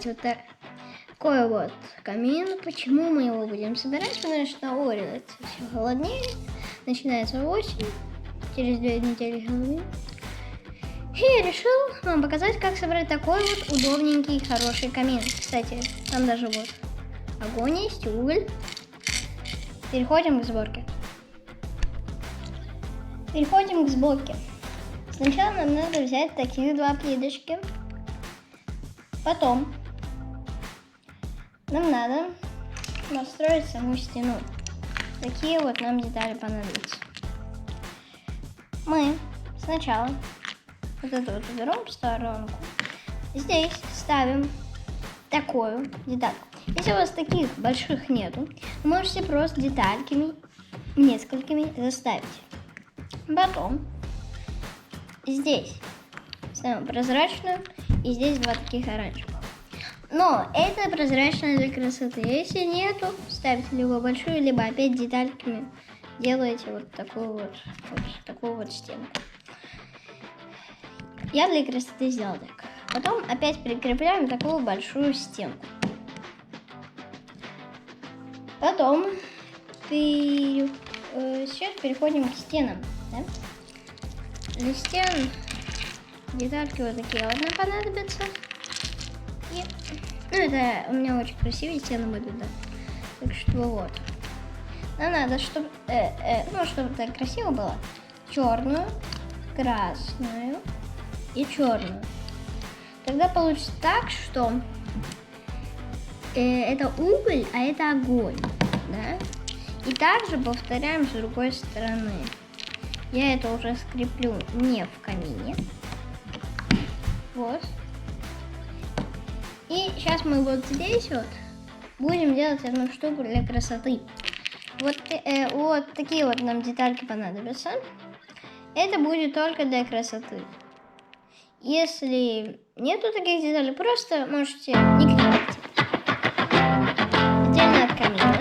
собрать вот такой вот камин. Почему мы его будем собирать? Потому что на улице все холоднее, начинается осень, через 2 недели Хэллоуин. И я решил вам показать, как собрать такой вот удобненький, хороший камин. Кстати, там даже вот огонь есть, уголь. Переходим к сборке. Сначала нам надо взять такие 2 плиточки. Потом нам надо настроить саму стену. Такие вот нам детали понадобятся. Мы сначала вот эту вот берем сторонку. Здесь ставим такую детальку. Если у вас таких больших нету, вы можете просто детальками, несколькими заставить. Потом здесь ставим прозрачную, и здесь 2 таких оранжевых. Но это прозрачное для красоты. Если нету, ставьте либо большую, либо опять детальками делаете вот такую вот стенку. Я для красоты сделал так. Потом опять прикрепляем такую большую стенку. Потом сейчас переходим к стенам. Да? Для стен детальки вот такие вот нам понадобятся. Это у меня очень красивые стены будут, да. Так что вот. Нам надо, чтобы чтобы так красиво было, черную, красную и черную. Тогда получится так, что это уголь, а это огонь, да? И также повторяем с другой стороны. Я это уже скреплю не в камине. Вот. И сейчас мы вот здесь вот будем делать одну штуку для красоты. Вот такие вот нам детальки понадобятся. Это будет только для красоты. Если нету таких деталей, просто можете не клеить. Отдельно от камина.